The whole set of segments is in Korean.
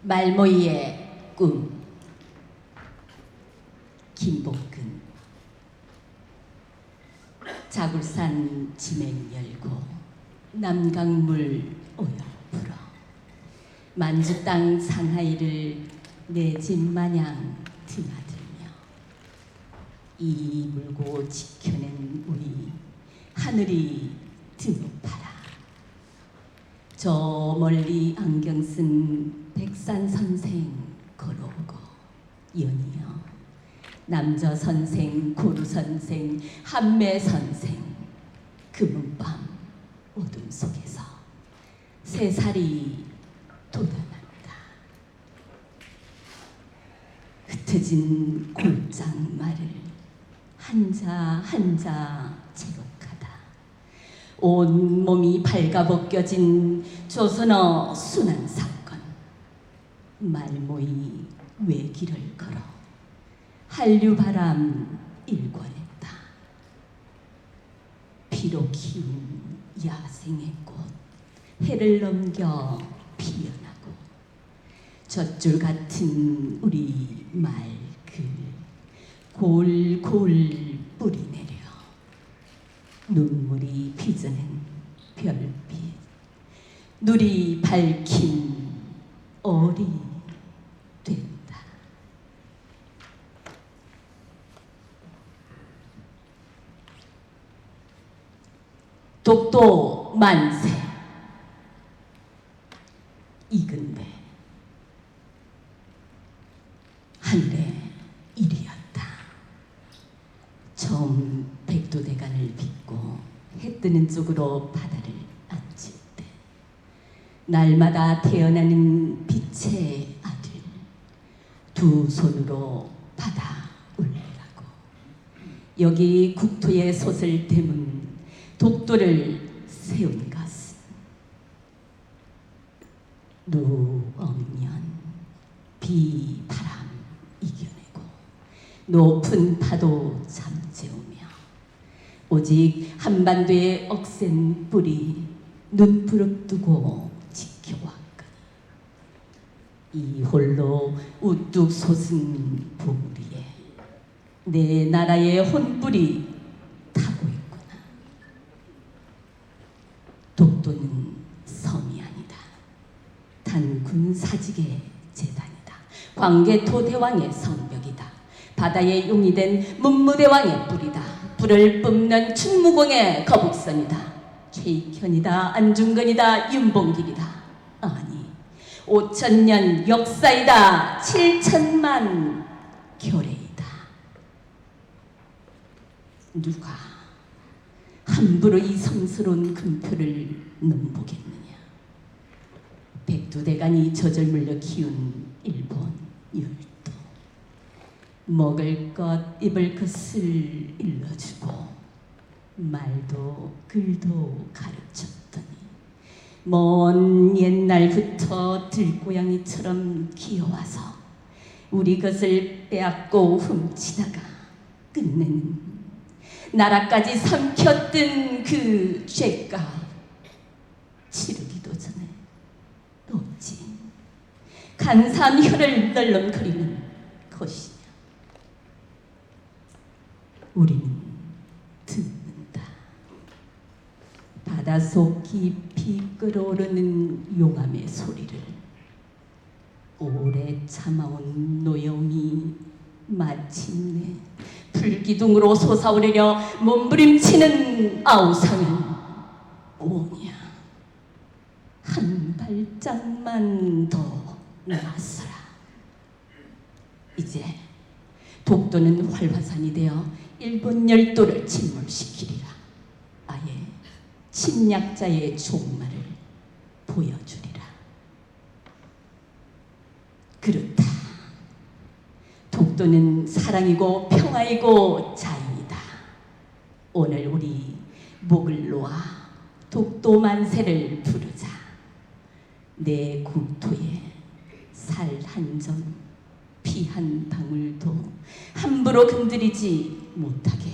말모이의 꿈. 김복근. 자굴산 지맹 열고 남강물 오여 불어 만주 땅 상하이를 내 집 마냥 드나들며 이 물고 지켜낸 우리 하늘이 드높아라. 저 멀리 안경 쓴 백산 선생 걸어오고 연이여 남저 선생, 고루 선생, 한매 선생 금은밤 어둠 속에서 새살이 돋아난다. 흩어진 골장 말을 한자 한자 제곡하다. 온몸이 발가벗겨진 조선어 순환 사건. 말모이 외길을 걸어 한류바람 일궈냈다. 피로 키운 야생의 꽃 해를 넘겨 피어나고 젖줄 같은 우리 말글 골골 뿌리 내려 눈물이 빚어낸 별빛 누리 밝힌 어리 된다. 독도 만세. 이근배 하늘의 일이었다. 처음 백두대간을 빗고 해 뜨는 쪽으로 바다를 앉을 때 날마다 태어나는 빛의 아들 두 손으로 받아 올리라고 여기 국토의 솥을 대문 독도를 세운 것은 누억년 비바람 이겨내고 높은 파도 잠재우며 오직 한반도의 억센 뿌리 눈부릅 뜨고 지켜왔거니 이 홀로 우뚝 솟은 보물 위에 내 나라의 혼불이 타고 있구나. 독도는 섬이 아니다. 단 군사직의 재단이다. 광개토 대왕의 성벽이다. 바다의 용이 된 문무대왕의 뿔이다. 불을 뿜는 충무공의 거북선이다. 최익현이다. 안중근이다. 윤봉길이다. 아니 5천년 역사이다. 7천만 교례이다. 누가 함부로 이 성스러운 금표를 넘보겠느냐. 백두대간이 젖을 물려 키운 일본 율도 먹을 것 입을 것을 일러주고 말도 글도 가르쳤더니 먼 옛날부터 들고양이처럼 기어와서 우리 것을 빼앗고 훔치다가 끝내는 나라까지 삼켰던 그 죄값 치르기도 전에 어찌 간사한 혀를 널렁거리는 것이냐. 우리는 듣는다. 바닷속 깊이 끓어오르는 용암의 소리를 오래 참아온 노여움이 마침내 불기둥으로 솟아오르려 몸부림치는 아우성은 오냐. 한 발짝만 더 나서라. 이제 독도는 활화산이 되어 일본 열도를 침몰시키리라. 아예 침략자의 종말을 보여주리라. 그렇다. 독도는 사랑이고 평화이고 자유이다. 오늘 우리 목을 놓아 독도 만세를 부르자. 내 국토에 살 한 점, 피 한 방울도 함부로 건드리지 못하게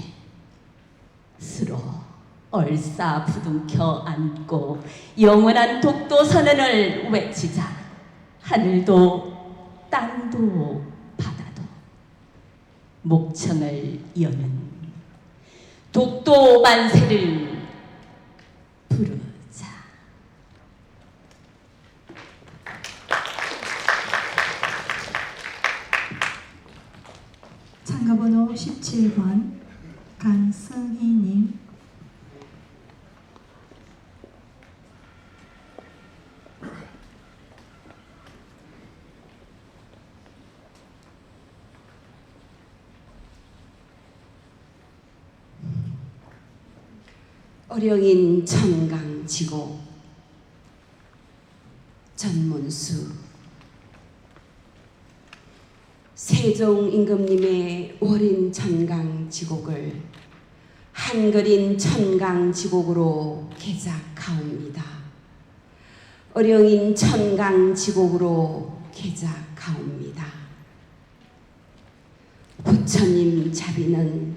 스로 얼싸 부둥켜 안고 영원한 독도 선언을 외치자. 하늘도 땅도 바다도 목청을 여는 독도 만세를 부르자. 참가번호 17번 강승희님. 어령인 천강지곡 전문수. 세종 임금님의 월인 천강지곡을 한글인 천강지곡으로 개작하옵니다. 어령인 천강지곡으로 개작하옵니다. 부처님 자비는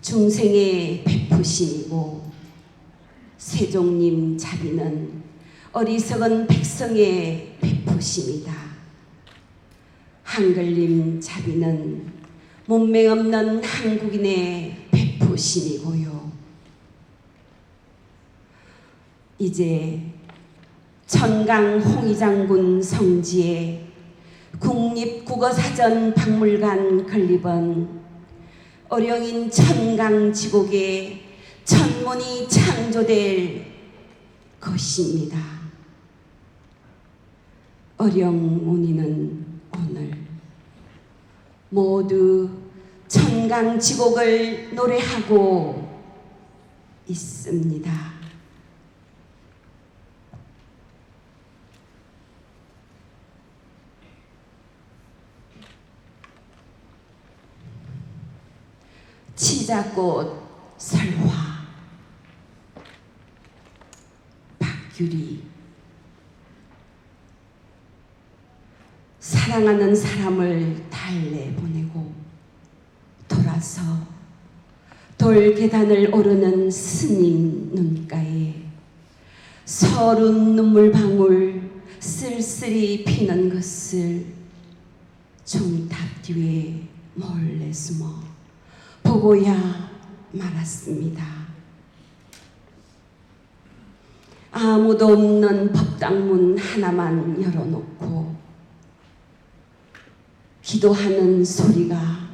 중생의 베푸심이고 세종님 자비는 어리석은 백성의 베푸심이다. 한글님 자비는 문맹 없는 한국인의 베푸심이고요. 이제 천강 홍의장군 성지에 국립국어사전 박물관 건립은 어령인 천강지곡의 천문이 창조될 것입니다. 어령문이는 오늘 모두 천강지곡을 노래하고 있습니다. 치자꽃 설화 박규리. 사랑하는 사람을 달래보내고 돌아서 돌 계단을 오르는 스님 눈가에 서른 눈물방울 쓸쓸히 피는 것을 종탑 뒤에 몰래 숨어 보고야 말았습니다. 아무도 없는 법당문 하나만 열어놓고 기도하는 소리가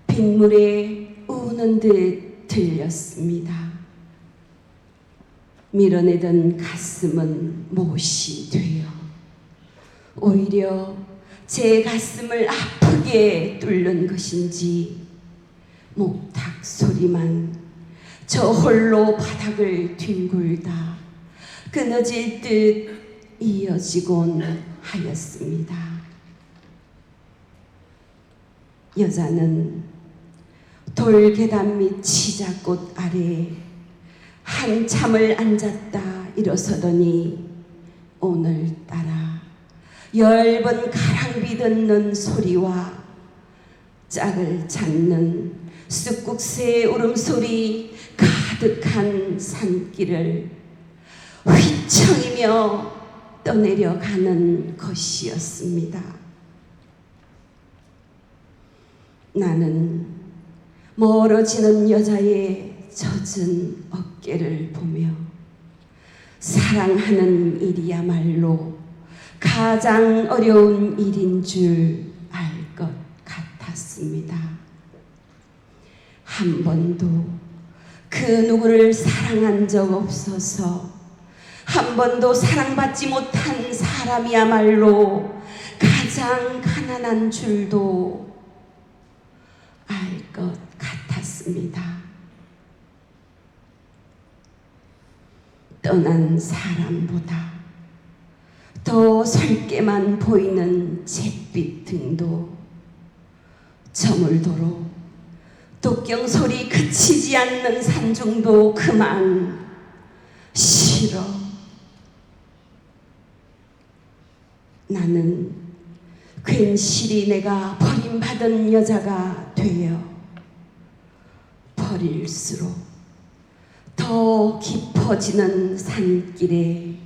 빗물에 우는 듯 들렸습니다. 밀어내던 가슴은 못이 되어 오히려 제 가슴을 아프게 뚫는 것인지 목탁 소리만 저 홀로 바닥을 뒹굴다 끊어질 듯 이어지곤 하였습니다. 여자는 돌계단 밑 치자꽃 아래 한참을 앉았다 일어서더니 오늘따라 10번 가랑비 듣는 소리와 짝을 찾는 쑥국새의 울음소리 가득한 산길을 휘청이며 떠내려가는 것이었습니다. 나는 멀어지는 여자의 젖은 어깨를 보며 사랑하는 일이야말로 가장 어려운 일인 줄 알 것 같았습니다. 한 번도 그 누구를 사랑한 적 없어서 한 번도 사랑받지 못한 사람이야말로 가장 가난한 줄도 알 것 같았습니다. 떠난 사람보다 더 설게만 보이는 잿빛 등도 저물도록 독경 소리 그치지 않는 산중도 그만 싫어. 나는 괜시리 내가 버림받은 여자가 되어 버릴수록 더 깊어지는 산길에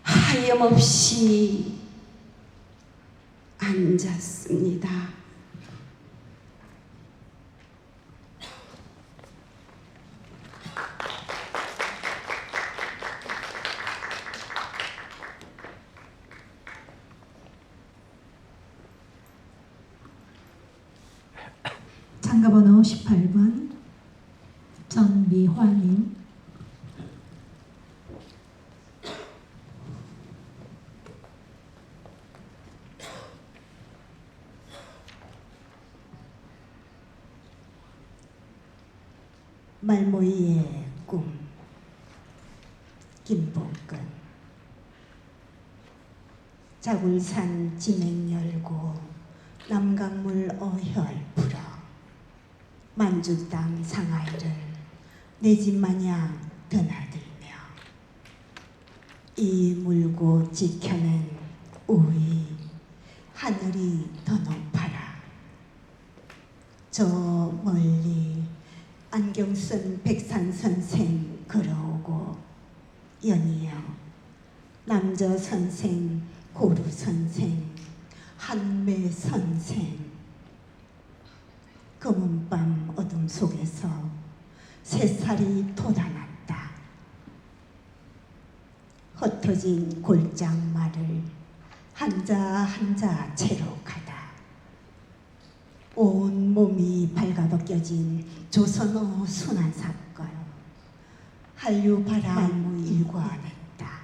하염없이 앉았습니다. 참가번호 18번 전미화님, 말모이의 꿈 김복근. 자굴산 진행 열고 남강물 어혈 불어 만주 땅 상하이를 내 집 마냥 드나들며 이 물고 지켜낸 우이 하늘이 더 높아라. 저 멀리 안경 쓴 백산 선생 걸어오고 연이어 남저 선생 고루 선생 한매 선생 검은 밤 어둠 속에서 새살이 돋아났다. 흩어진 골장 말을 한자 한자 채로 가다. 온 몸이 발가벗겨진 조선어 순환 사건 한류 바람 일관했다.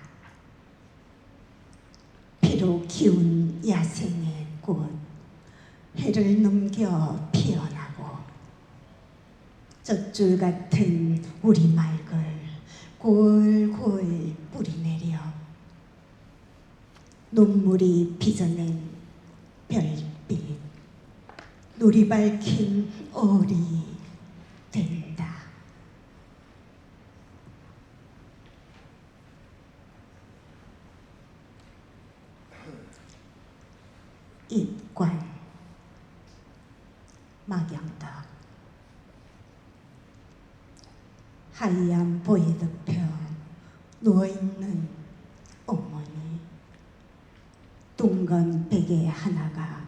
피로 기운 야생의 꽃 해를 넘겨 피어나고 젖줄 같은 우리 말걸 골골 뿌리내려 눈물이 빚어낸 별빛 놀이 밝힌 얼이 된다. 입관 막영덕. 하얀 보에 덮여 누워있는 어머니. 둥근 베개 하나가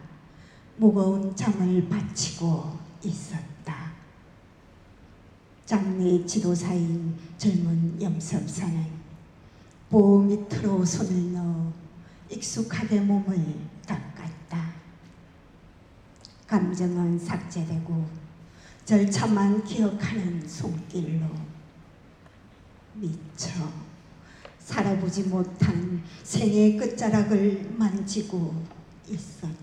무거운 잠을 바치고 있었다. 장래 지도사인 젊은 염섭사는 보호 밑으로 손을 넣어 익숙하게 몸을 닦았다. 감정은 삭제되고 절차만 기억하는 손길로 미처 살아보지 못한 생의 끝자락을 만지고 있었다.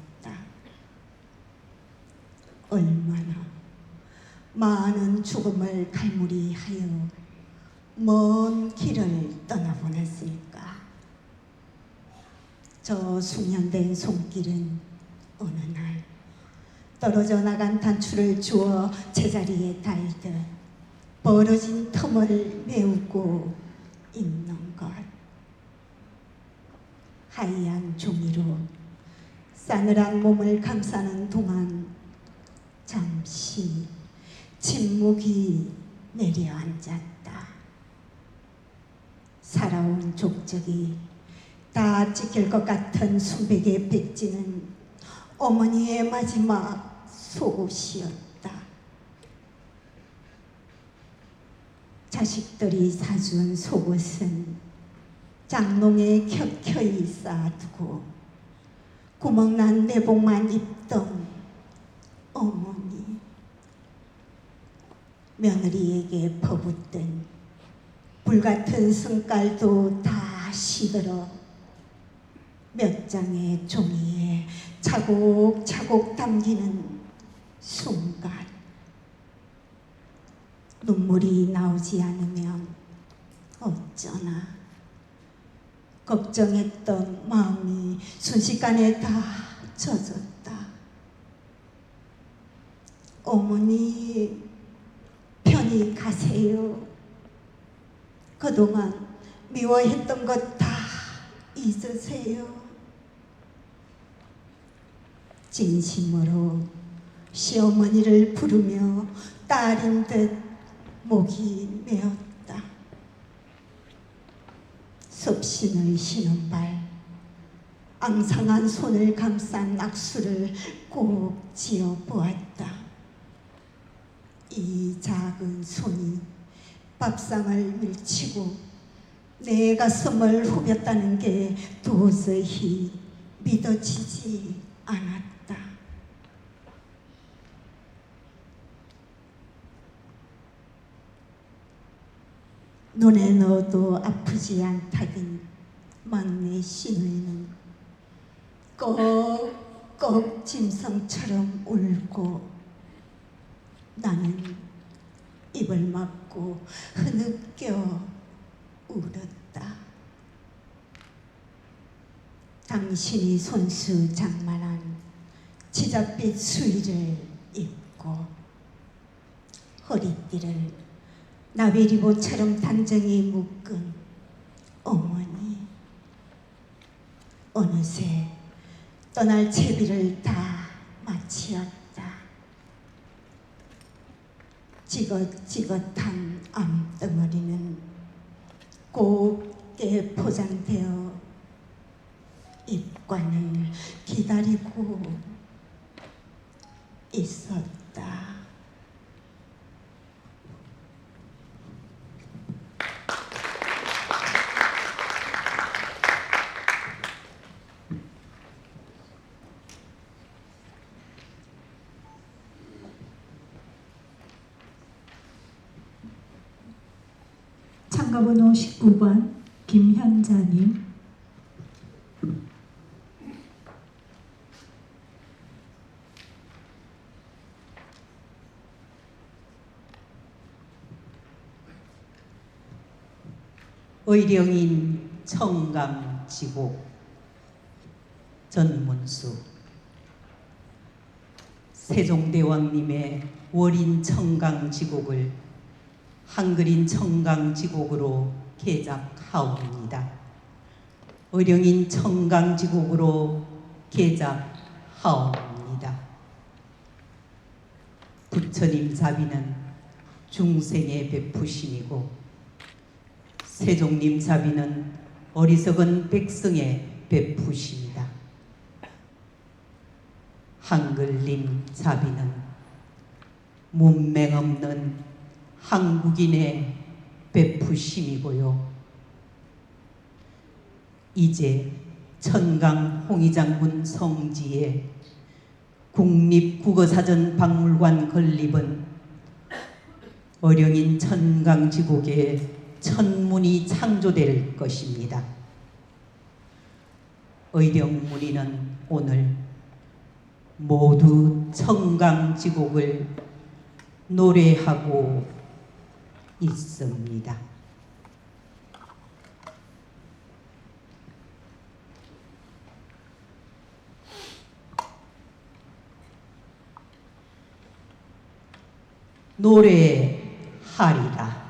얼마나 많은 죽음을 갈무리하여 먼 길을 떠나보냈을까. 저 숙련된 손길은 어느 날 떨어져 나간 단추를 주어 제자리에 달듯 벌어진 틈을 메우고 있는 것. 하얀 종이로 싸늘한 몸을 감싸는 동안 잠시 침묵이 내려앉았다. 살아온 족적이 다 찢길 것 같은 수백의 백지는 어머니의 마지막 속옷이었다. 자식들이 사준 속옷은 장롱에 켜켜이 쌓아두고 구멍난 내복만 입던 어머니. 며느리에게 퍼붓던 불같은 승깔도 다 시들어 몇 장의 종이에 차곡차곡 담기는 순간 눈물이 나오지 않으면 어쩌나. 걱정했던 마음이 순식간에 다 젖었다. 어머니 편히 가세요. 그동안 미워했던 것 다 잊으세요. 진심으로 시어머니를 부르며 딸인 듯 목이 메었다. 섭신을 쉬는 발 앙상한 손을 감싼 악수를 꼭 지어 보았다. 이 작은 손이 밥상을 밀치고 내 가슴을 후볐다는 게 도저히 믿어지지 않았다. 눈에 넣어도 아프지 않다던 막내 시누이는 꼭꼭 짐승처럼 울고 나는 입을 막고 흐느껴 울었다. 당신이 손수 장만한 치자빛 수의를 입고 허리띠를 나비리보처럼 단정히 묶은 어머니, 어느새 떠날 채비를 다 마치었다. 지긋지긋한 암덩어리는 곱게 포장되어 입관을 기다리고 있었다. 참가번호 19번 김현자님. 의령인 청강지곡 전문수. 세종대왕님의 월인 청강지곡을 한글인 청강지곡으로 개작하옵니다. 의령인 청강지곡으로 개작하옵니다. 부처님 자비는 중생의 베푸심이고 세종님 자비는 어리석은 백성의 베푸심이다. 한글님 자비는 문맹 없는 한국인의 베푸심이고요. 이제 천강 홍의장군 성지에 국립국어사전 박물관 건립은 어령인 천강지곡의 천문이 창조될 것입니다. 의령문의는 오늘 모두 청강지곡을 노래하고 있습니다. 노래하리라.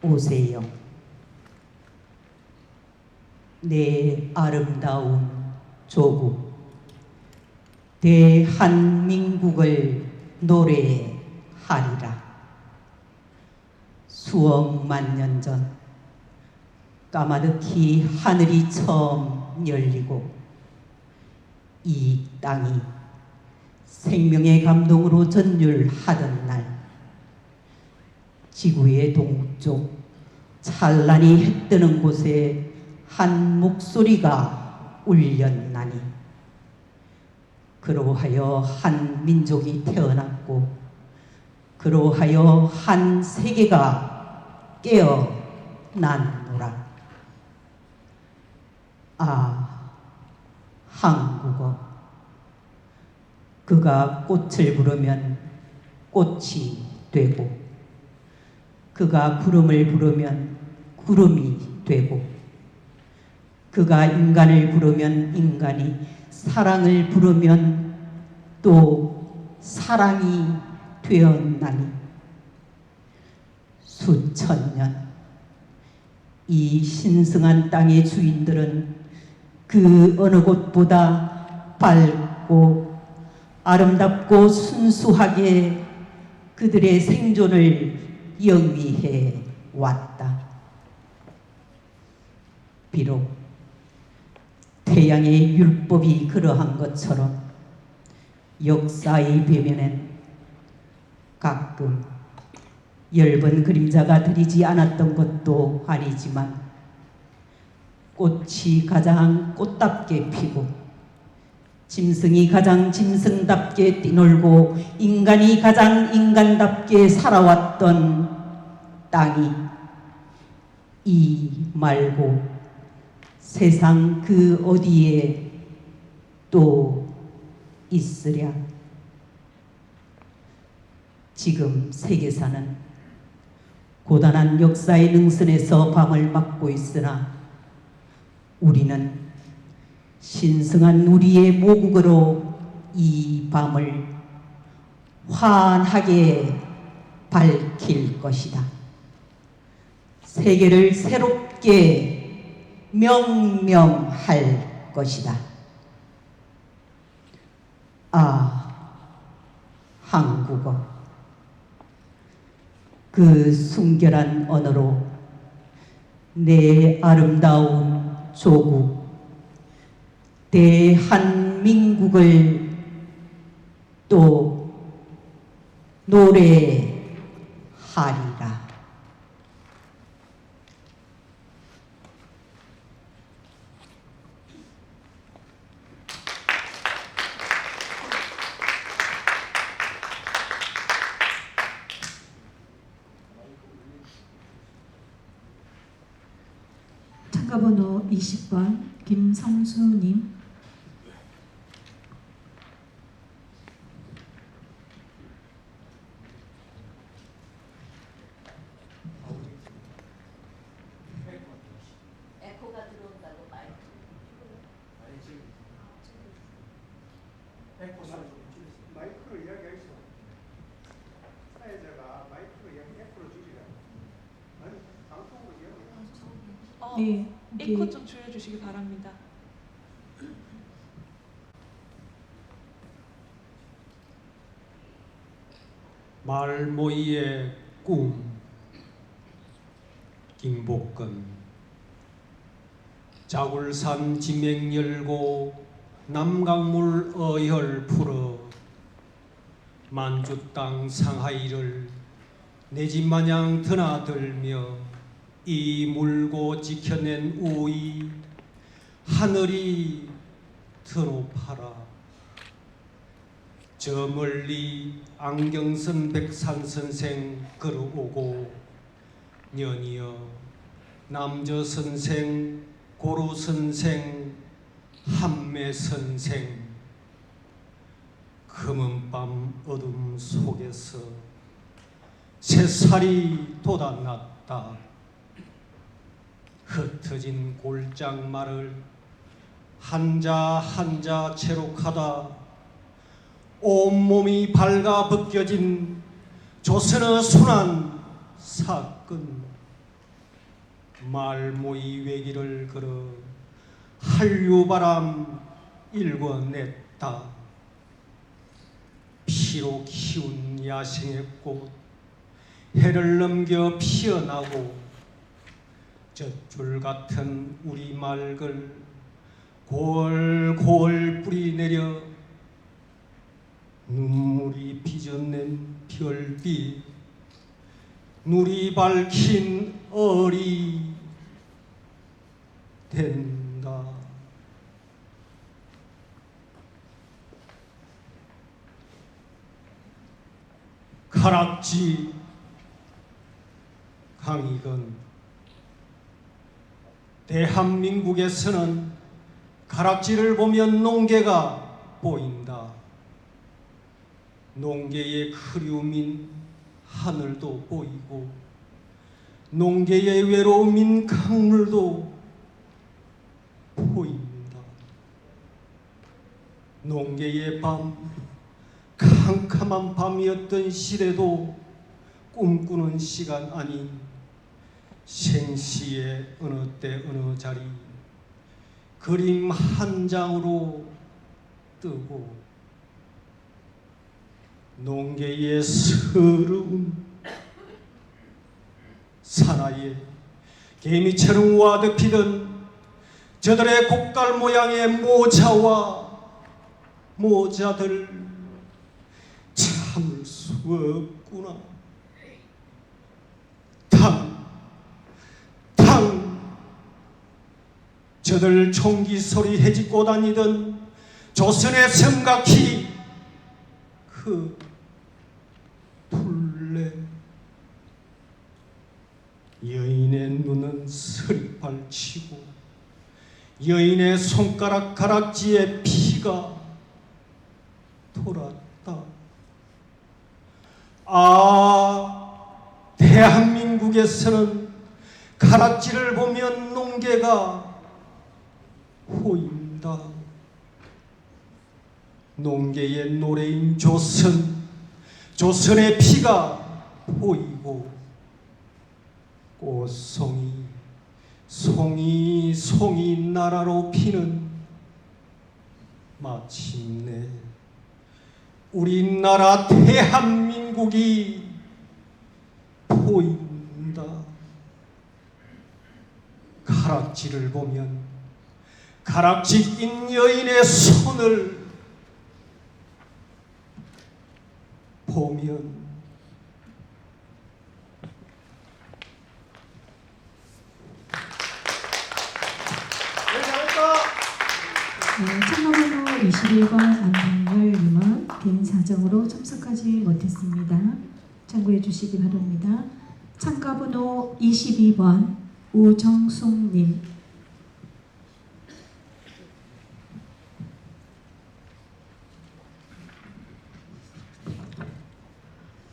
오세요. 내 아름다운 조국 대한민국을 노래하리라. 수억만 년 전 까마득히 하늘이 처음 열리고 이 땅이 생명의 감동으로 전율하던 날 지구의 동쪽 찬란히 해 뜨는 곳에 한 목소리가 울렸나니 그로하여 한 민족이 태어났고 그로하여 한 세계가 깨어났노라. 아, 한국어. 그가 꽃을 부르면 꽃이 되고 그가 구름을 부르면 구름이 되고 그가 인간을 부르면 인간이 사랑을 부르면 또 사랑이 되었나니 수천 년 이 신성한 땅의 주인들은 그 어느 곳보다 밝고 아름답고 순수하게 그들의 생존을 영위해 왔다. 비록 태양의 율법이 그러한 것처럼 역사의 배면엔 가끔 엷은 그림자가 들이지 않았던 것도 아니지만 꽃이 가장 꽃답게 피고 짐승이 가장 짐승답게 뛰놀고 인간이 가장 인간답게 살아왔던 땅이 이 말고 세상 그 어디에 또 있으랴. 지금 세계사는 고단한 역사의 능선에서 밤을 맞고 있으나 우리는 신성한 우리의 모국어로 이 밤을 환하게 밝힐 것이다. 세계를 새롭게 명명할 것이다. 아, 한국어. 그 순결한 언어로 내 아름다운 조국 대한민국을 또 노래하리라. 참가번호 20번 김성수님. 에코가 들어온다고 마이크. 마이크로 이야기하겠어. 사회자가 마이크로 이야기 100% 줄이라. 아니 방송으로 이야기. 네, 에코 좀 줄여주시기 바랍니다. 말모이의 꿈 김복근. 자굴산 지맥 열고 남강물 어혈 풀어 만주 땅 상하이를 내 집 마냥 드나들며 이 물고 지켜낸 우이 하늘이 더 높아라. 저 멀리 안경선 백산 선생 걸어오고 연이어 남저 선생 고루 선생 한매 선생 검은 어둠 속에서 새살이 돋아났다. 흩어진 골장말을 한자 한자 채록하다. 온몸이 밝아 벗겨진 조선의 순환 사건. 말모이 외길을 걸어 한류바람 일궈냈다. 피로 키운 야생의 꽃 해를 넘겨 피어나고 젖줄 같은 우리 말걸 골골 뿌리 내려 눈물이 빚어낸 별빛 누리 밝힌 어리 된다. 가락지 강익은 대한민국에서는 가락지를 보면 농계가 보인다. 농계의 흐려움인 하늘도 보이고 농계의 외로움인 강물도 보인다. 농계의 밤, 캄캄한 밤이었던 시대도 꿈꾸는 시간 아닌 생시의 어느 때 어느 자리 그림 한 장으로 뜨고 농계의 서러움 사나이에 개미처럼 와덮이던 저들의 곡갈 모양의 모자와 모자들 참을 수 없구나. 탕 저들 총기 소리 헤집고 다니던 조선의 성각히 그 둘레 여인의 눈은 서리발치고 여인의 손가락 가락지에 피가 돌았다. 대한민국에서는 가락지를 보면 농계가 보인다. 농계의 노래인 조선의 피가 보이고 꽃송이 송이 나라로 피는 마침내 우리나라 대한민국이 보인다. 가락지를 보면 가락지 낀 여인의 손을 보면 참가번호 21번 안동열님은 개인 사정으로 참석하지 못했습니다. 참고해 주시기 바랍니다. 참가번호 22번 우정숙님,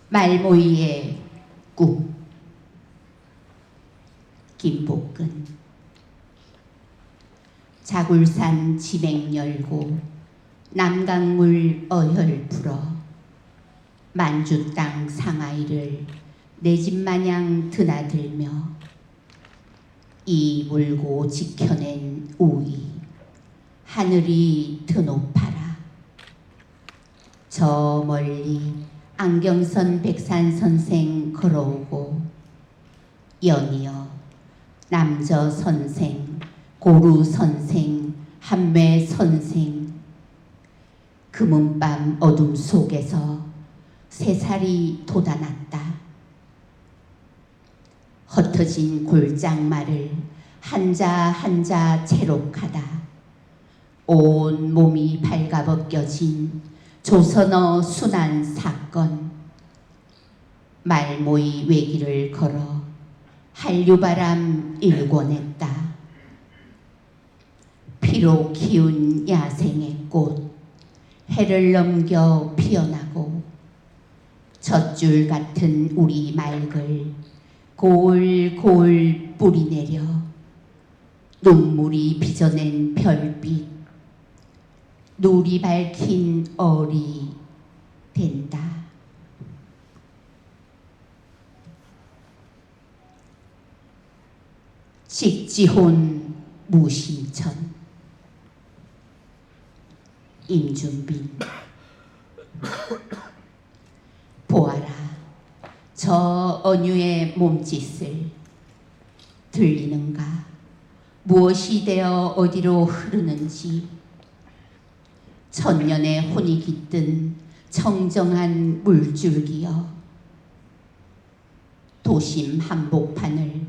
말모이의 꿈 김복근. 자굴산 지맥 열고 남강물 어혈 불어 만주 땅 상하이를 내 집 마냥 드나들며 이 물고 지켜낸 우이 하늘이 더 높아라. 저 멀리 안경선 백산 선생 걸어오고 연이어 남저 선생 고루 선생 한매 선생 금은밤 어둠 속에서 새살이 돋아났다. 흩어진 골장말을 한자 한자 채록하다. 온 몸이 발가벗겨진 조선어 순환 사건. 말모이 외길을 걸어 한류바람 일궈냈다. 피로 키운 야생의 꽃 해를 넘겨 피어나고 젖줄 같은 우리 말글 고울고울 뿌리내려 눈물이 빚어낸 별빛 누리 밝힌 얼이 된다. 직지혼 무심천. 임준빈. 보아라 저 언유의 몸짓을. 들리는가? 무엇이 되어 어디로 흐르는지. 천년의 혼이 깃든 청정한 물줄기여. 도심 한복판을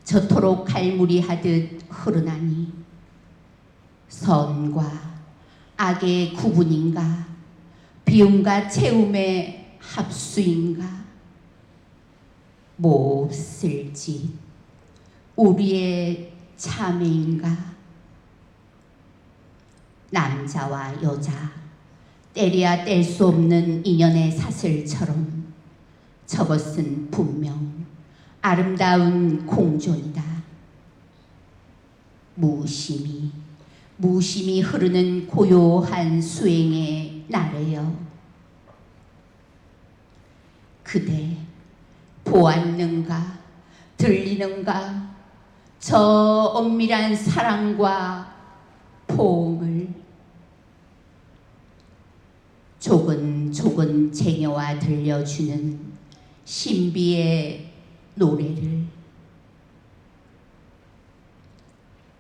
저토록 갈무리하듯 흐르나니 선과 악의 구분인가? 비움과 채움의 합수인가? 몹쓸 짓 우리의 참회인가? 남자와 여자 때려야 뗄 수 없는 인연의 사슬처럼 저것은 분명 아름다운 공존이다. 무심히 흐르는 고요한 수행의 나래여. 그대 보았는가? 들리는가? 저 엄밀한 사랑과 포옹을. 조근조근 쟁여와 들려주는 신비의 노래를.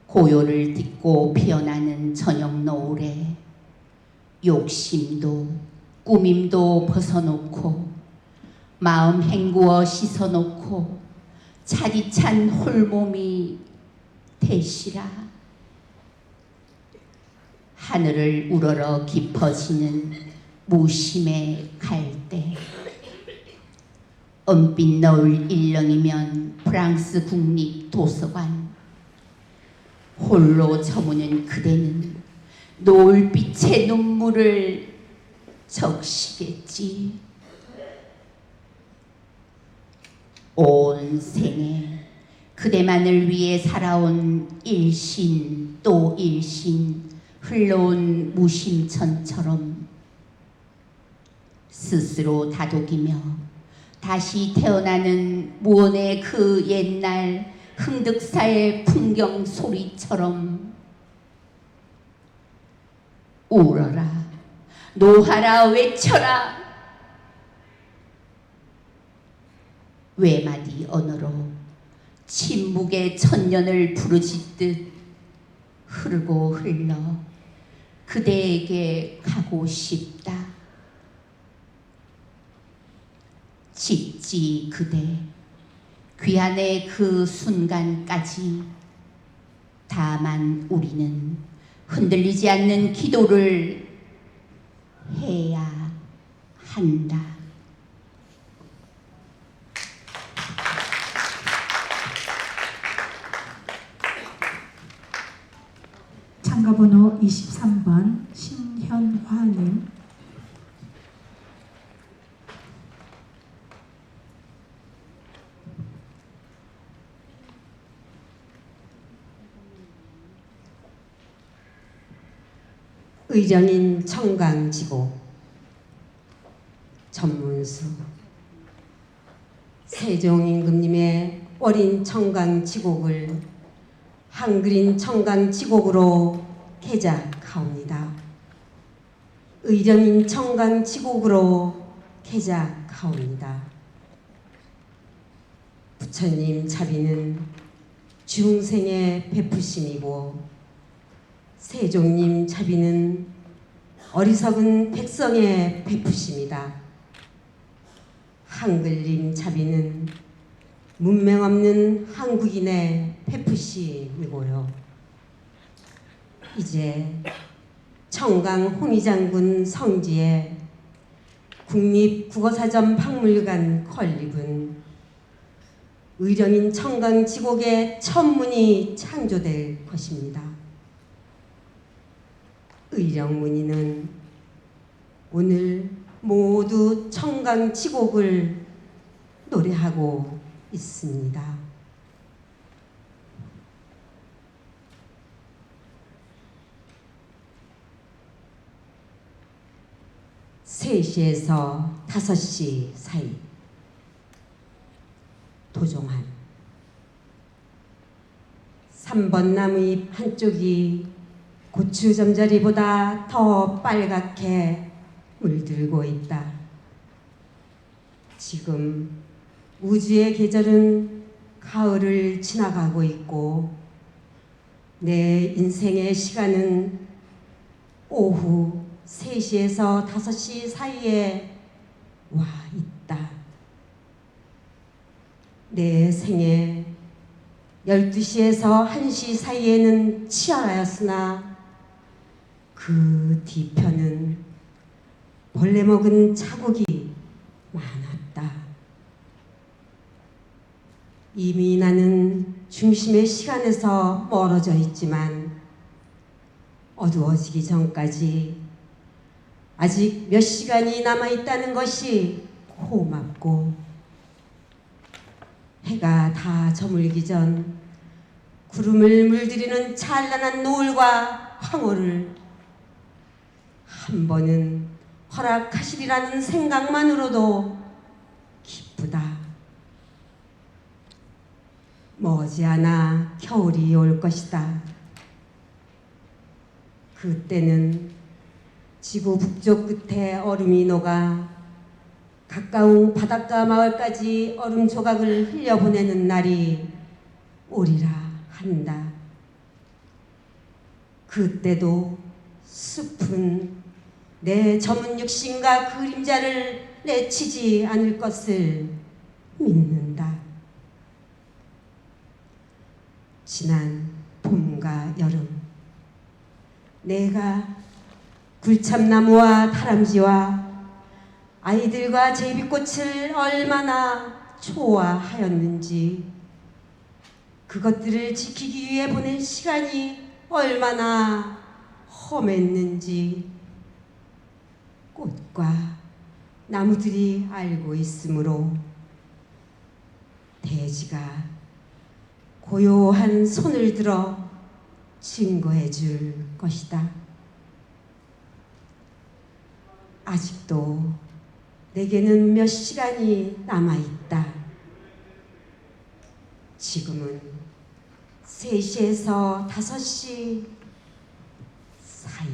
고요를 딛고 피어나는 저녁 노을에 욕심도 꾸밈도 벗어놓고 마음 헹구어 씻어놓고 차디찬 홀몸이 되시라. 하늘을 우러러 깊어지는 무심의 갈대. 은빛 너울 일렁이면 프랑스 국립도서관. 홀로 저무는 그대는 노을빛의 눈물을 적시겠지. 온 생에 그대만을 위해 살아온 일신 또 일신 흘러온 무심천처럼 스스로 다독이며 다시 태어나는 무언의 그 옛날 흥득사의 풍경 소리처럼 울어라, 노하라, 외쳐라. 외마디 언어로 침묵의 천년을 부르짖듯 흐르고 흘러 그대에게 가고 싶다. 짙지 그대, 귀환의 그 순간까지 다만 우리는 흔들리지 않는 기도를 해야 한다. 참가번호 23번 신현화님. 의정인 청강지고 전문수 세종임금님의 어린 청강지곡을 한글인 청강지곡으로 개작하옵니다. 의정인 청강지곡으로 개작하옵니다. 부처님 자비는 중생의 베푸심이고 세종님 자비는 어리석은 백성의 베푸심이다. 한글님 자비는 문명 없는 한국인의 베푸심이고요. 이제 청강 홍의장군 성지에 국립국어사전 박물관 건립은 의정인 청강지곡의 천문이 창조될 것입니다. 의령문이는 오늘 모두 청강지곡을 노래하고 있습니다. (3시에서 5시) 사이 도종환 3번 나무잎 한쪽이 고추 점자리보다 더 빨갛게 물들고 있다. 지금 우주의 계절은 가을을 지나가고 있고 내 인생의 시간은 오후 3시에서 5시 사이에 와 있다. 내 생애 12시에서 1시 사이에는 치열하였으나 그 뒤편은 벌레 먹은 자국이 많았다. 이미 나는 중심의 시간에서 멀어져 있지만 어두워지기 전까지 아직 몇 시간이 남아있다는 것이 고맙고 해가 다 저물기 전 구름을 물들이는 찬란한 노을과 황홀을 한 번은 허락하시리라는 생각만으로도 기쁘다. 머지않아 겨울이 올 것이다. 그때는 지구 북쪽 끝에 얼음이 녹아 가까운 바닷가 마을까지 얼음 조각을 흘려보내는 날이 오리라 한다. 그때도 숲은 내 저문 육신과 그림자를 내치지 않을 것을 믿는다. 지난 봄과 여름, 내가 굴참나무와 다람쥐와 아이들과 제비꽃을 얼마나 좋아하였는지, 그것들을 지키기 위해 보낸 시간이 얼마나 험했는지 꽃과 나무들이 알고 있으므로 대지가 고요한 손을 들어 증거해 줄 것이다. 아직도 내게는 몇 시간이 남아있다. 지금은 3시에서 5시 사이.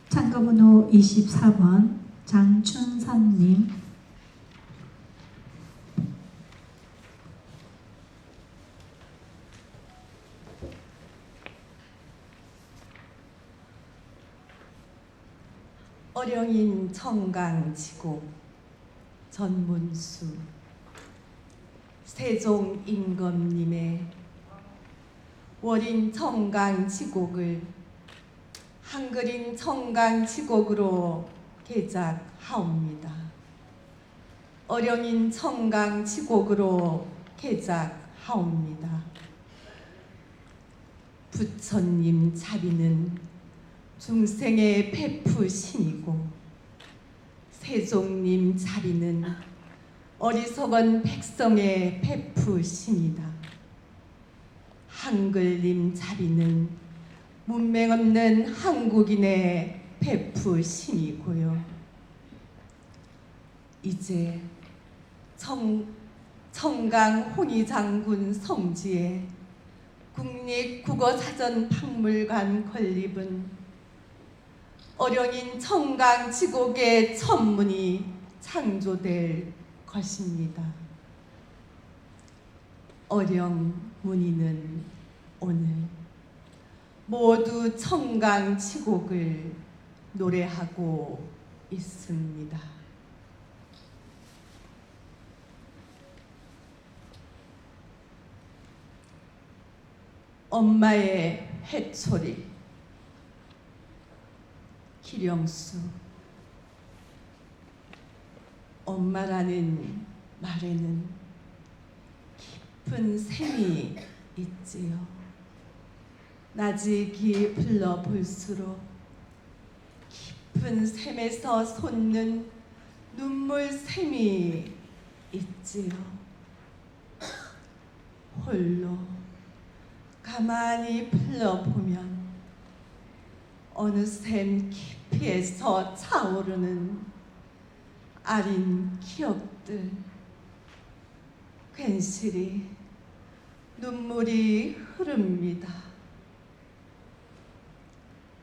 참가번호 24번 장춘선님. 어령인 청강지곡 전문수 세종 임금님의 월인 청강지곡을 한글인 청강지곡으로 개작하옵니다. 어령인 청강지곡으로 개작하옵니다. 부처님 자비는 중생의 베푸신이고 세종님 자비는 어리석은 백성의 베푸신이다. 한글님 자비는 문맹 없는 한국인의 베푸신이고요. 이제 청강 홍의장군 성지에 국립국어사전 박물관 건립은 어령인 청강지곡의 천문이 창조될 것입니다. 어령문의는 오늘 모두 청강지곡을 노래하고 있습니다. 엄마의 회초리 기령수. 엄마라는 말에는 깊은 샘이 있지요. 나직이 불러볼수록 깊은 샘에서 솟는 눈물샘이 있지요. 홀로 가만히 불러보면 어느 샘 깊이에서 차오르는 아린 기억들, 괜시리 눈물이 흐릅니다.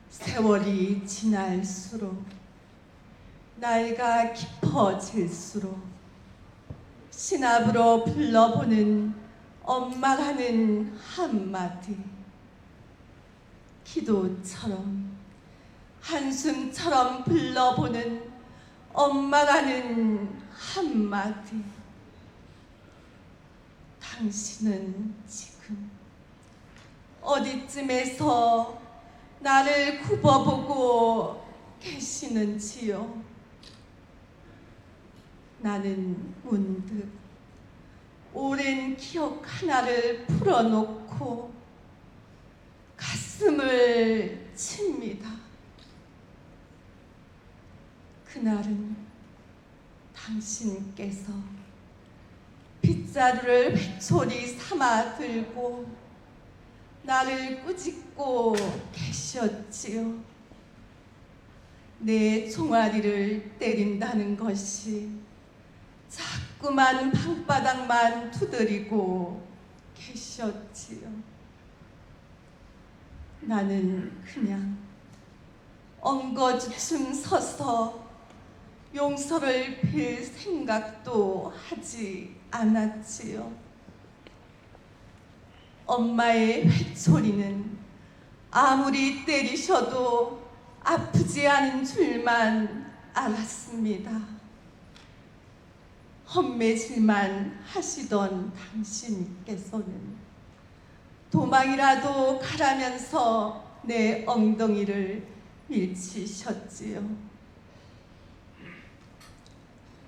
세월이 지날수록 나이가 깊어질수록 신압으로 불러보는 엄마라는 한마디, 기도처럼 한숨처럼 불러보는 엄마라는 한마디. 당신은 지금 어디쯤에서 나를 굽어보고 계시는지요? 나는 문득 오랜 기억 하나를 풀어놓고 가슴을 칩니다. 그날은 당신께서 빗자루를 회초리 삼아 들고 나를 꾸짖고 계셨지요. 내 종아리를 때린다는 것이 자꾸만 방바닥만 두드리고 계셨지요. 나는 그냥 엉거주춤 서서 용서를 빌 생각도 하지 않았지요. 엄마의 회초리는 아무리 때리셔도 아프지 않은 줄만 알았습니다. 험매질만 하시던 당신께서는 도망이라도 가라면서 내 엉덩이를 밀치셨지요.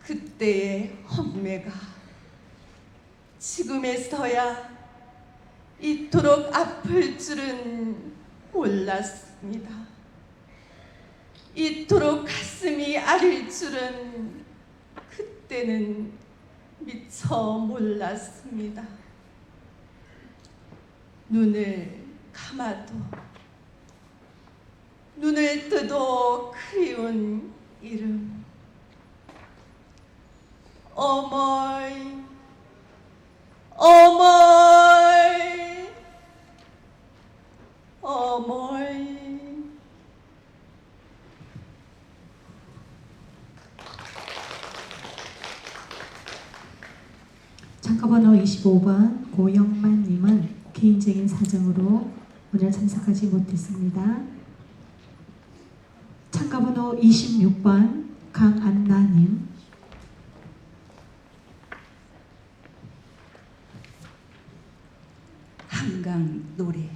그때의 험매가 지금에서야 이토록 아플 줄은 몰랐습니다. 이토록 가슴이 아릴 줄은 그때는 미처 몰랐습니다. 눈을 감아도 눈을 뜨도 그리운 이름 어머이 어머이 어머이. 참가번호 25번 고영만님은 개인적인 사정으로 오늘 참석하지 못했습니다. 참가번호 26번 강안나님, 한강 노래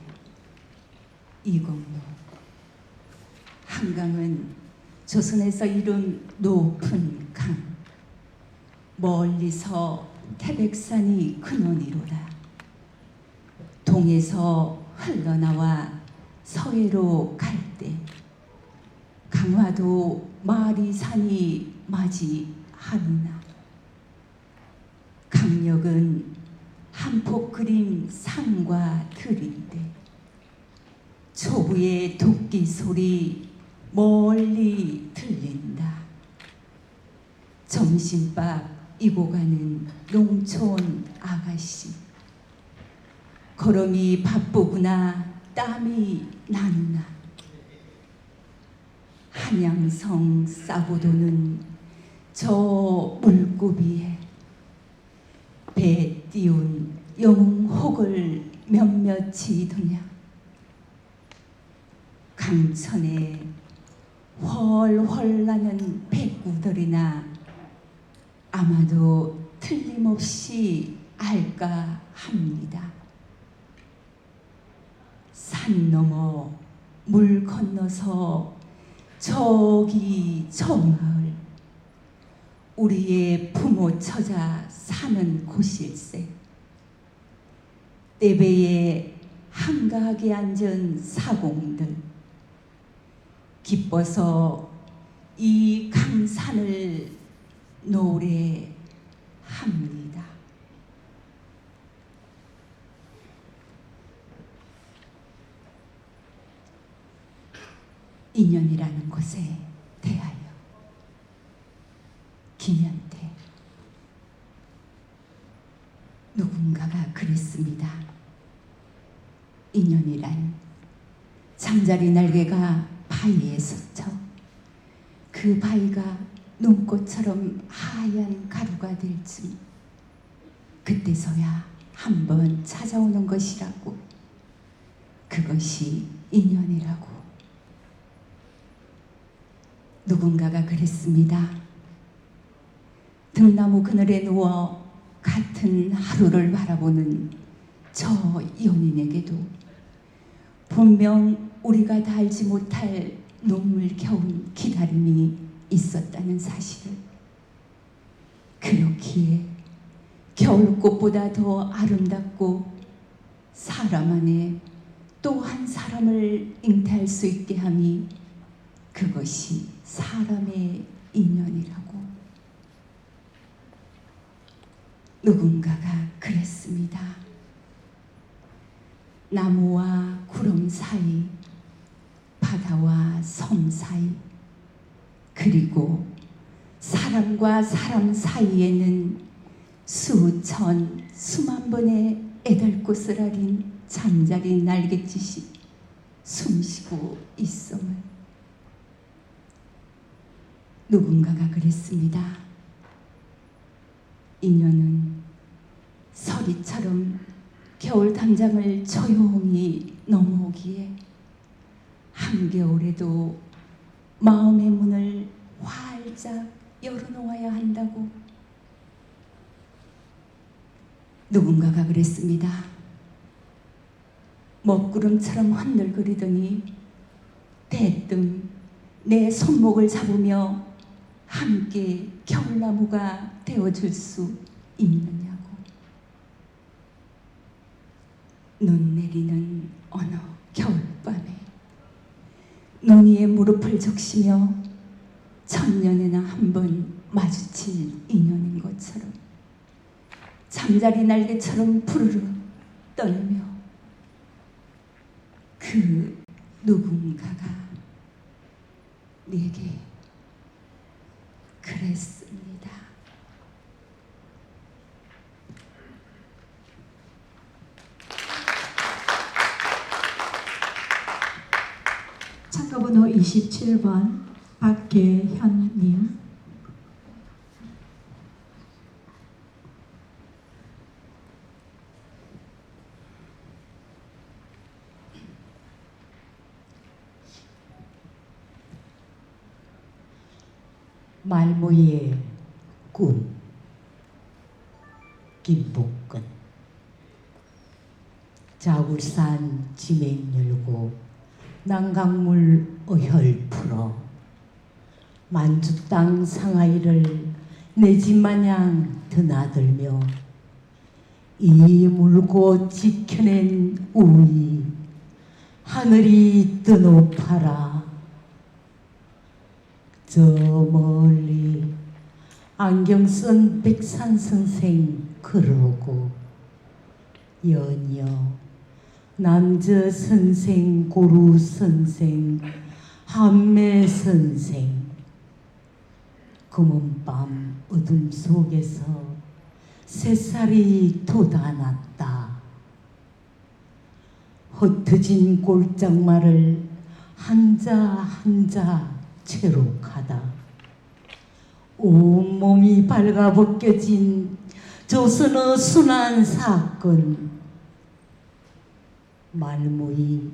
이공로. 한강은 조선에서 이룬 높은 강, 멀리서 태백산이 근원이로라. 동에서 흘러나와 서해로 갈 때 강화도 마리산이 맞이하느나 강력은 한폭 그린 산과 들인데 초부의 도끼 소리 멀리 들린다. 점심밥 이고 가는 농촌 아가씨, 걸음이 바쁘구나 땀이 나누나. 한양성 싸고 도는 저 물고비에 배 띄운 영웅혹을 몇몇이 두냐. 강천에 훨훨 나는 백구들이나 아마도 틀림없이 알까 합니다. 산 넘어 물 건너서 저기 저 마을, 우리의 부모 처자 사는 곳일세. 떼배에 한가하게 앉은 사공들, 기뻐서 이 강산을 노래합니다. 인연이라는 곳에 대하여. 김현태. 누군가가 그랬습니다. 인연이란 잠자리 날개가 바위에 스쳐 그 바위가 눈꽃처럼 하얀 가루가 될 즈음 그때서야 한번 찾아오는 것이라고. 그것이 인연이라고. 누군가가 그랬습니다. 등나무 그늘에 누워 같은 하루를 바라보는 저 연인에게도 분명 우리가 다 알지 못할 눈물겨운 기다림이 있었다는 사실을. 그렇기에 겨울꽃보다 더 아름답고 사람 안에 또 한 사람을 잉태할 수 있게 함이 그것이 사람의 인연이라고. 누군가가 그랬습니다. 나무와 구름 사이, 바다와 섬 사이, 그리고 사람과 사람 사이에는 수천 수만 번의 애달꽃을 아린 잠자리 날갯짓이 숨쉬고 있음을. 누군가가 그랬습니다. 인연은 서리처럼 겨울 담장을 조용히 넘어오기에 한겨울에도 마음의 문을 활짝 열어놓아야 한다고. 누군가가 그랬습니다. 먹구름처럼 흔들거리더니 대뜸 내 손목을 잡으며 함께 겨울나무가 되어줄 수 있느냐고. 눈 내리는 어느 겨울밤에 눈 위에 무릎을 적시며 천년에나 한 번 마주칠 인연인 것처럼 잠자리 날개처럼 부르르 떨며 그 누군가가 내게 그랬습니다. 참가번호 27번 박계현님. 말모의 꿈 김복근. 자굴산 지맹 열고 난강물 어혈 풀어 만주 땅 상하이를 내 집 마냥 드나들며 이 물고 지켜낸 우이 하늘이 뜨높아라. 저 멀리 안경 쓴 백산 선생 그러고 연여 남저 선생 고루 선생 한매 선생 검은밤 어둠 속에서 새살이 돋아났다. 흩어진 골장말을 한자 한자 채록하다. 온몸이 발가벗겨진 조선의 순환 사건. 말모이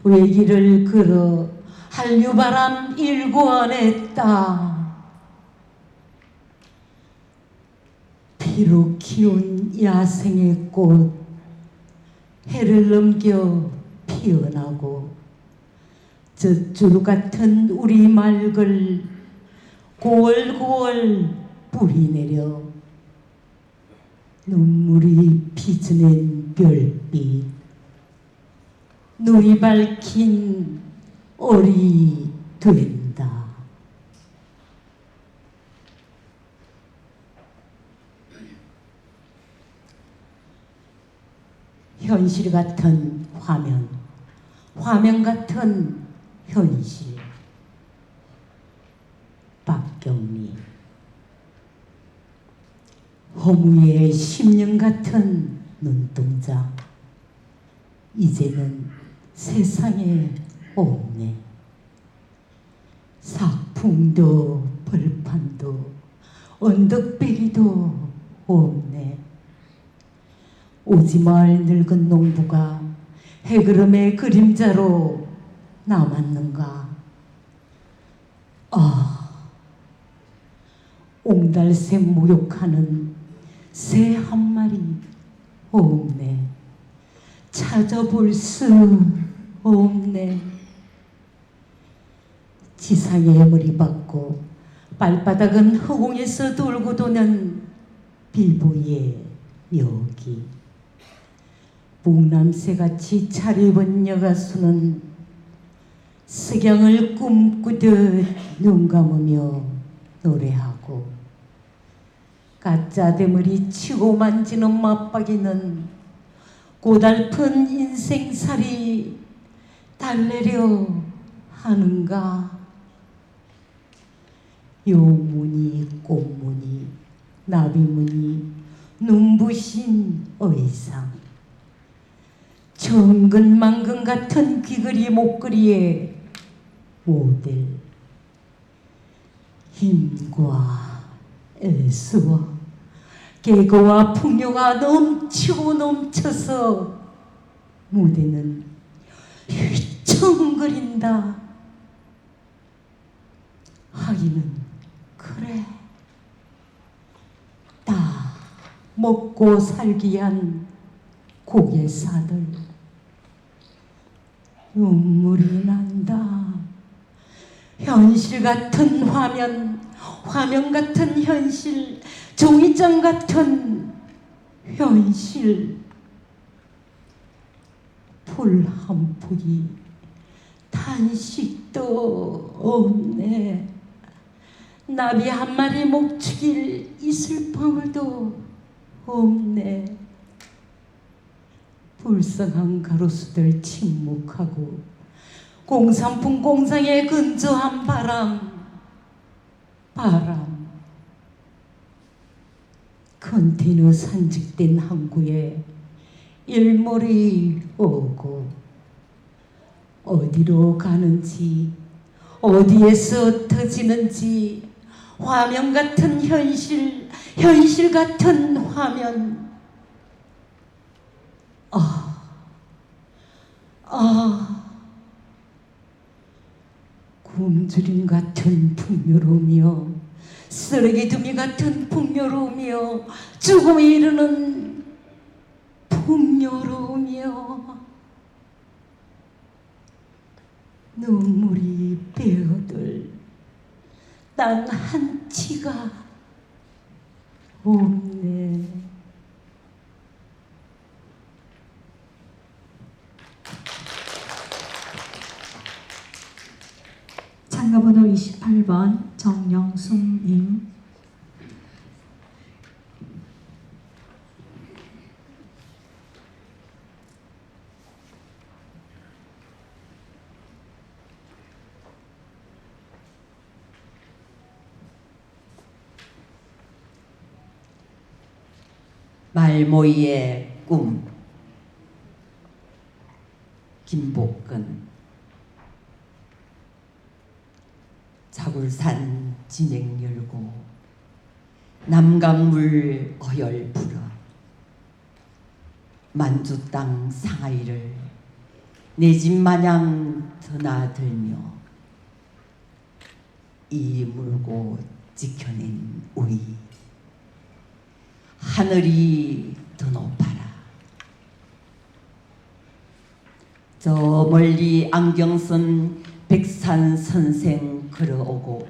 외길을 걸어 한류바람 일궈냈다. 피로 키운 야생의 꽃 해를 넘겨 피어나고 젖줄 같은 우리 말걸 고월고월 뿌리 내려 눈물이 빚어낸 별빛 눈이 밝힌 얼이 된다. 현실 같은 화면, 화면 같은 현실. 박경리. 허무의 10년 같은 눈동자. 이제는 세상에 없네. 삭풍도 벌판도 언덕배기도 없네. 오지말 늙은 농부가 해그름의 그림자로 남았는가. 옹달새 목욕하는 새 한 마리 없네. 찾아볼 수 없네. 지상에 머리 박고 발바닥은 허공에서 돌고 도는 비보의 묘기. 묵남새같이 차려입은 여가수는 석양을 꿈꾸듯 눈 감으며 노래하고 가짜 대머리 치고 만지는 맞박이는 고달픈 인생살이 달래려 하는가. 용무늬 꽃무늬 나비무늬 눈부신 의상 정근만근 같은 귀걸이 목걸이에 모델 힘과 애수와 개고와 풍요가 넘치고 넘쳐서 무대는 휘청거린다. 하기는 그래, 다 먹고 살기 위한 고개사들 눈물이 난다. 현실 같은 화면, 화면 같은 현실, 종이장 같은 현실. 불 한 푼이 탄식도 없네. 나비 한 마리 목축일 있을 방울도 없네. 불쌍한 가로수들 침묵하고 공산품 공장에 근저한 바람. 컨테이너 산직된 항구에 일몰이 오고 어디로 가는지, 어디에서 터지는지, 화면 같은 현실, 현실 같은 화면. 굶주림 같은 풍요로우며 쓰레기 두미 같은 풍요로우며 죽음에 이르는 풍요로우며 눈물이 배어들 단 한치가 없네. 참가번호 28번 정영숙님. 말모이의 꿈. 김복근. 자굴산 진행 열고 남강물 어열 불어 만주 땅 상하이를 내 집 마냥 드나들며 이 물고 지켜낸 우리 하늘이 더 높아라. 저 멀리 안경 쓴 백산 선생 걸어오고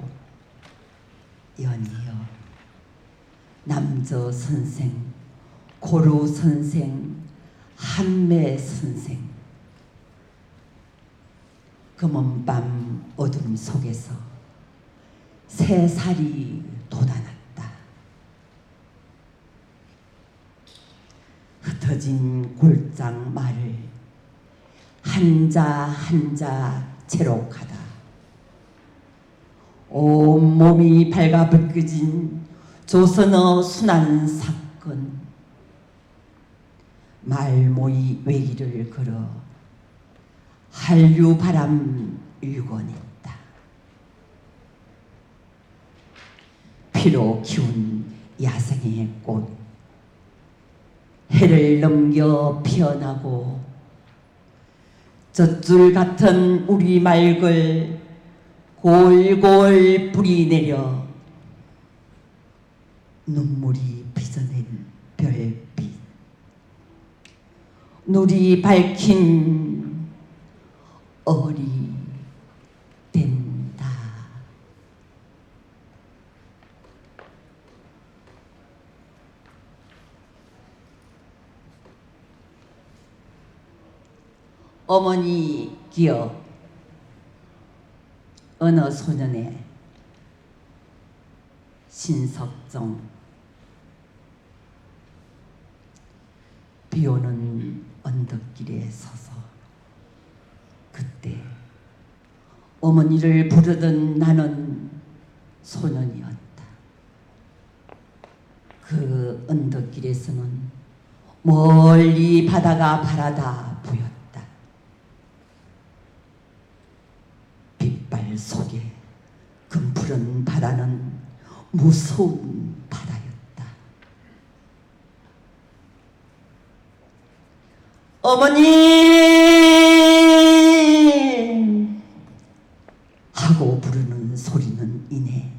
연이여 남저 선생, 고루 선생, 한매 선생. 검은 밤 어둠 속에서 새살이 돋아났다. 흩어진 골장 말을 한자 한자 채록하다. 온몸이 발가벗겨진 조선어 순환 사건. 말모이 외길을 걸어 한류 바람 일궈냈다. 피로 키운 야생의 꽃 해를 넘겨 피어나고 젖줄 같은 우리 말걸 골골 불이 내려 눈물이 빚어낸 별빛. 눈이 밝힌 어리 된다. 어머니 기억. 어느 소년의 신석정. 비오는 언덕길에 서서 그때 어머니를 부르던 나는 소년이었다. 그 언덕길에서는 멀리 바다가 바라다 보였다. 빛발 속에 금푸른 바다는 무서운 바다였다. 어머니! 하고 부르는 소리는 이내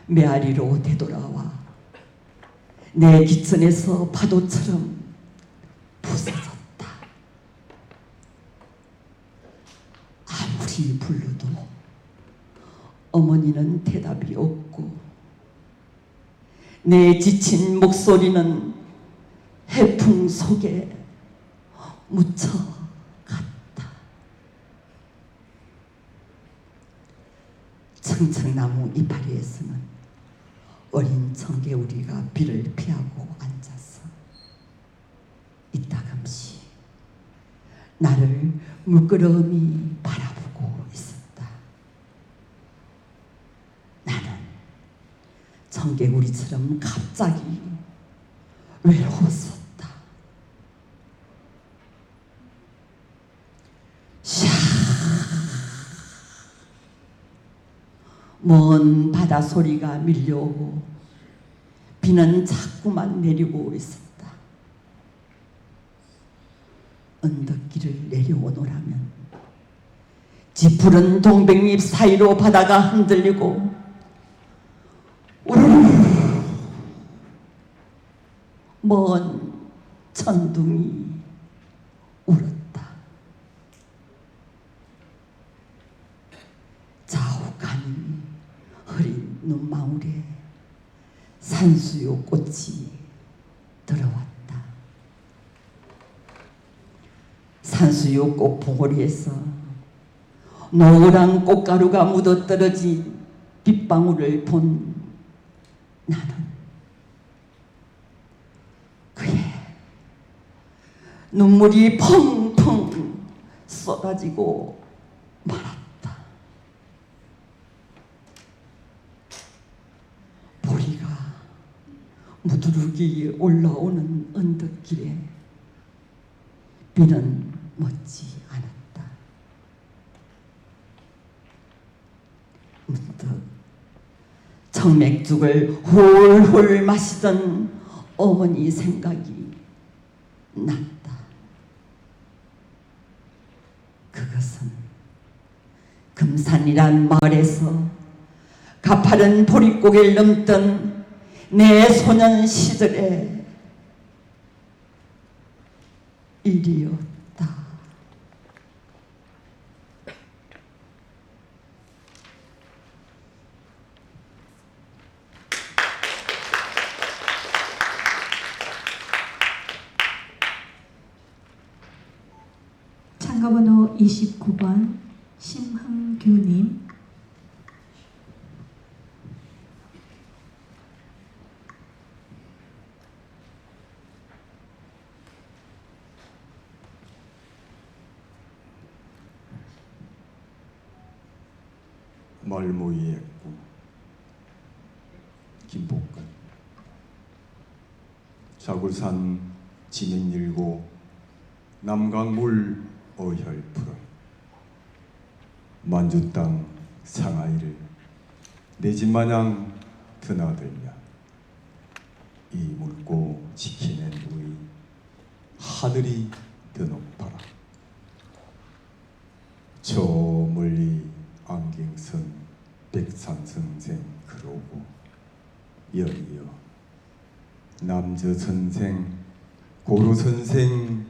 메아리로 되돌아와 내 기천에서 파도처럼 부서졌다. 아무리 불러도 어머니는 대답이 없고 내 지친 목소리는 해풍 속에 묻혀갔다. 청청나무 이파리에서는 어린 청개구리가 비를 피하고 앉아서 이따금씩 나를 물끄러미 바라보고 있었다. 나는 청개구리처럼 갑자기 외로웠었다. 먼 바다 소리가 밀려오고 비는 자꾸만 내리고 있었다. 언덕길을 내려오노라면 짙푸른 동백잎 사이로 바다가 흔들리고 우르르 먼 천둥이 울었다. 자욱하니 흐린 눈망울에 산수유 꽃이 들어왔다. 산수유 꽃 봉오리에서 노란 꽃가루가 묻어떨어진 빗방울을 본 나는 그의 눈물이 펑펑 쏟아지고 말았다. 보리가 무드르기 올라오는 언덕길에 비는 멎지 않았다. 문득 청맥죽을 홀홀 마시던 어머니 생각이 났다. 그것은 금산이란 마을에서 가파른 보릿고개를 넘던 내 소년 시절의 일이었다. 참가번호 29번 심흥규님. 말모이의 꿈 김복근 자굴산 진행일고 남강물 어혈풀어 만주 땅 상하이를 내 집 마냥 드나들며 이 묽고 지키는 우리 하늘이 더 높아라. 저 멀리 안경선 백삼선생 그러고 여이여 남저선생 고로선생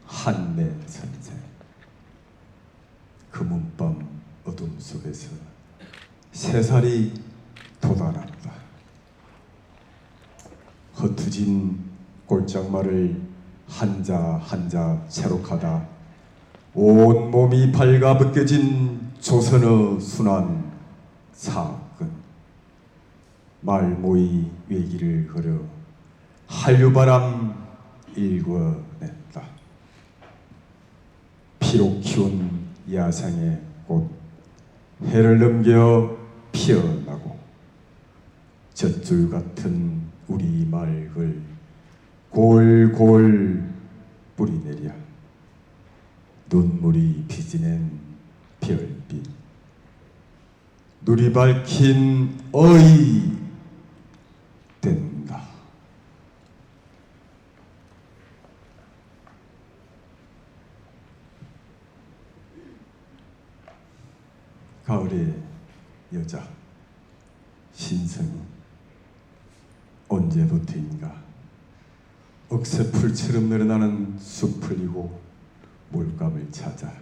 한매선생 금은밤 어둠 속에서 새살이 돋아난다. 흩어진 골장말을 한자 한자 채록하다 온몸이 발가벗겨진 조선의 순환 사건 말모이 외기를 걸어 한류바람 일궈냈다. 피로 키운 야상의 꽃 해를 넘겨 피어나고 젖줄 같은 우리 말을 골골 뿌리내려 눈물이 빚어낸 별빛 누리 밝힌 어이 여자 신성이 언제부터인가 억새풀처럼 늘어나는 숲을 이고 몰감을 찾아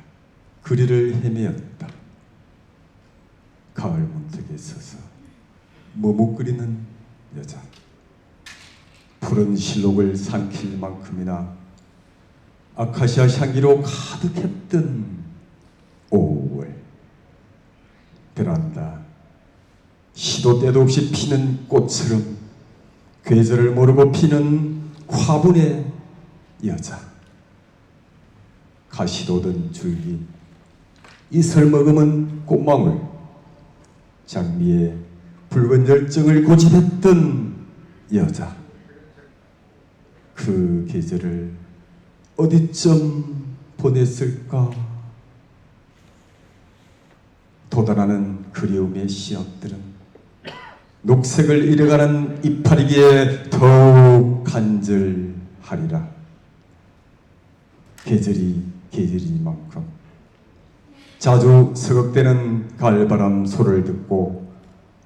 거리를 헤매었다. 가을 문턱에 서서 머뭇거리는 여자. 푸른 실록을 삼킬 만큼이나 아카시아 향기로 가득했던 5월 베란다. 시도 때도 없이 피는 꽃처럼 계절을 모르고 피는 화분의 여자. 가시도 든 줄기, 이슬 머금은 꽃망울, 장미의 붉은 열정을 고집했던 여자. 그 계절을 어디쯤 보냈을까? 돋아나는 그리움의 씨앗들은 녹색을 잃어가는 이파리기에 더욱 간절하리라. 계절이만큼 자주 서걱대는 가을바람 소리를 듣고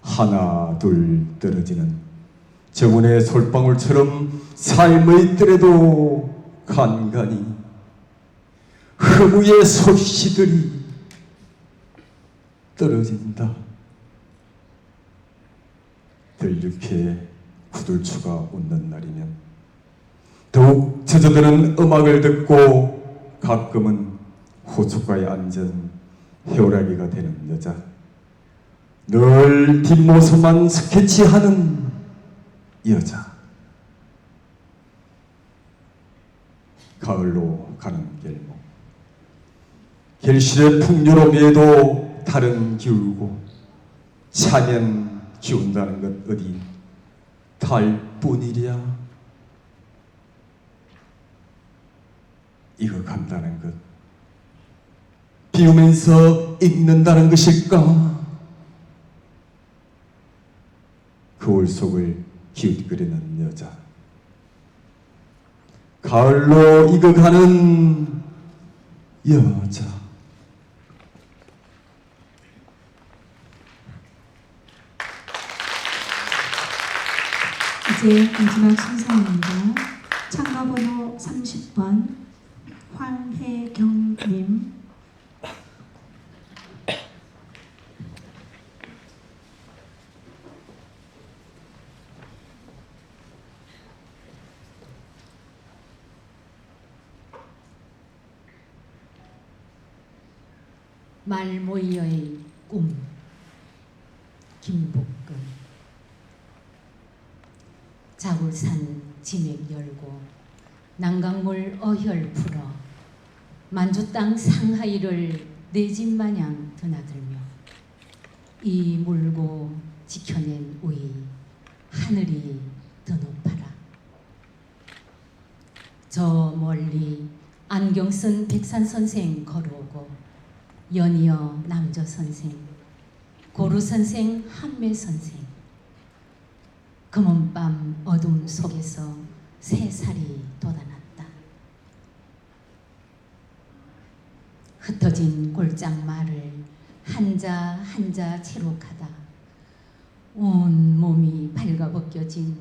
하나 둘 떨어지는 저문의 솔방울처럼 삶의 뜰에도 간간히 허무의 소시들이 떨어진다. 들녘에 구들추가 웃는 날이면 더욱 젖어드는 음악을 듣고 가끔은 호숫가에 앉은 해오라기가 되는 여자. 늘 뒷모습만 스케치하는 여자. 가을로 가는 길목. 길실의 풍요로움에도 달은 기울고 차면 기운다는 것 어디 달뿐이랴. 익어간다는 것, 비우면서 익는다는 것일까? 거울 속을 기웃거리는 여자. 가을로 익어가는 여자. 이제 마지막 순서입니다. 참가번호 30번 황혜경님. 말모이어의 꿈. 김복근. 자굴산 지맥 열고 난강물 어혈 풀어 만주 땅 상하이를 내 집 마냥 드나들며 이 물고 지켜낸 우리 하늘이 더 높아라. 저 멀리 안경 쓴 백산 선생 걸어오고 연이어 남저 선생, 고루 선생, 한매 선생. 금은밤 어둠 속에서 새살이 돋아났다. 흩어진 골장 말을 한자 한자 채록하다. 온 몸이 발가벗겨진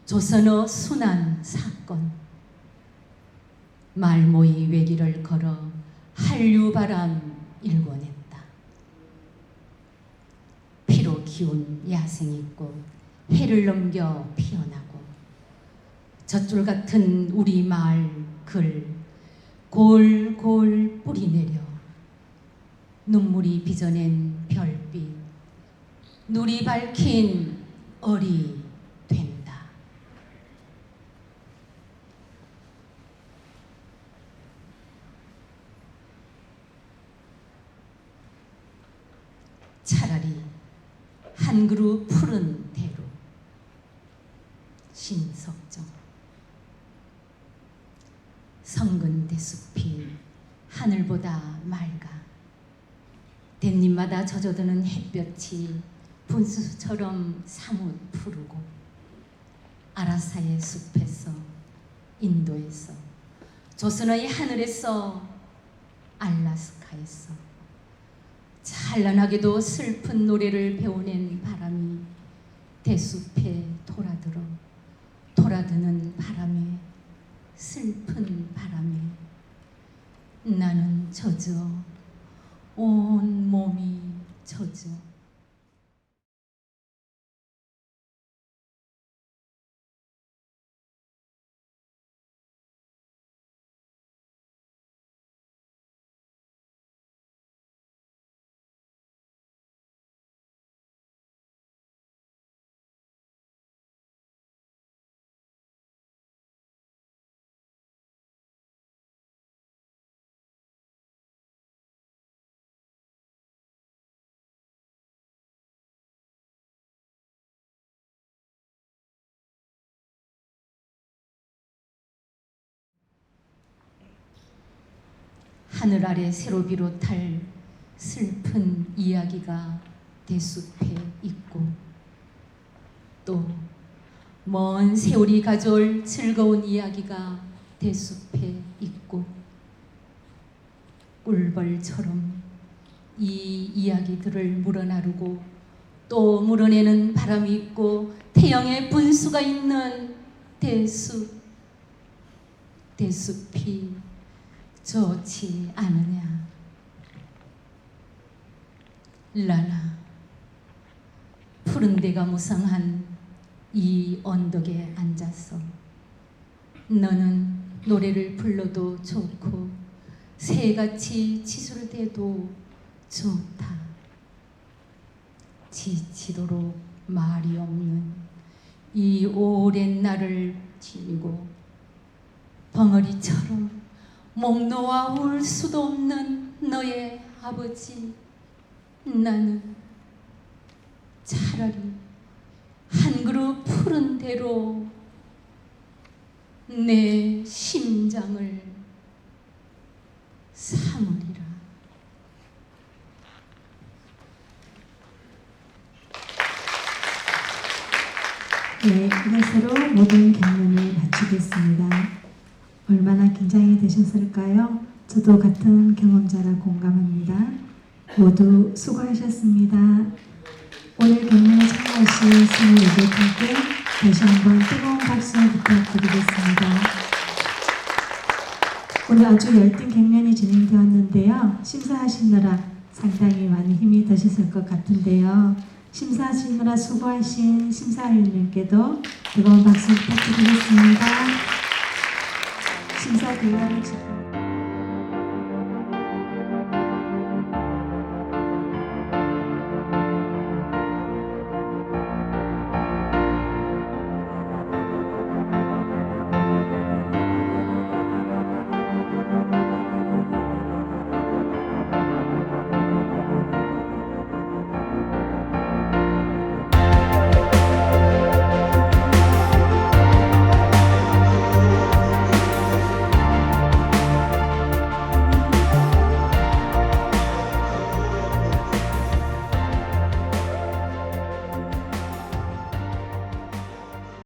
조선어 순환 사건. 말모이 외길을 걸어 한류바람 일궈냈다. 피로 키운 야생이꽃 해를 넘겨 피어나고 젖줄 같은 우리 마을 글 골골 뿌리 내려 눈물이 빚어낸 별빛 누리 밝힌 얼이 된다. 차라리 한 그루 푸른 대로. 신석정. 성근 대숲이 하늘보다 맑아. 댄잎마다 젖어드는 햇볕이 분수처럼 사뭇 푸르고 아라사의 숲에서 인도에서 조선의 하늘에서 알라스카에서 찬란하게도 슬픈 노래를 배워낸 바람이 대숲에 돌아드는 바람에, 슬픈 바람에 나는 젖어, 온 몸이 젖어. 하늘 아래 새로 비롯할 슬픈 이야기가 대숲에 있고, 또 먼 세월이 가져올 즐거운 이야기가 대숲에 있고, 꿀벌처럼 이 이야기들을 물어나르고 또 물어내는 바람이 있고 태양의 분수가 있는 대숲이 좋지 않으냐. 라나, 푸른 데가 무성한 이 언덕에 앉아서 너는 노래를 불러도 좋고 새같이 치술대도 좋다. 지치도록 말이 없는 이 오랜 날을 지니고 벙어리처럼 목 놓아 울 수도 없는 너의 아버지, 나는 차라리 한 그루 푸른 대로 내 심장을 삼으리라. 네, 이것으로 모든 경연을 마치겠습니다. 얼마나 긴장이 되셨을까요? 저도 같은 경험자라 공감합니다. 모두 수고하셨습니다. 오늘 경연에 참여하신 28분께 다시 한번 뜨거운 박수 부탁드리겠습니다. 오늘 아주 열띤 경연이 진행되었는데요. 심사하시느라 상당히 많이 힘이 드셨을 것 같은데요. 심사하시느라 수고하신 심사위원님께도 뜨거운 박수 부탁드리겠습니다. 심사 결과를 지금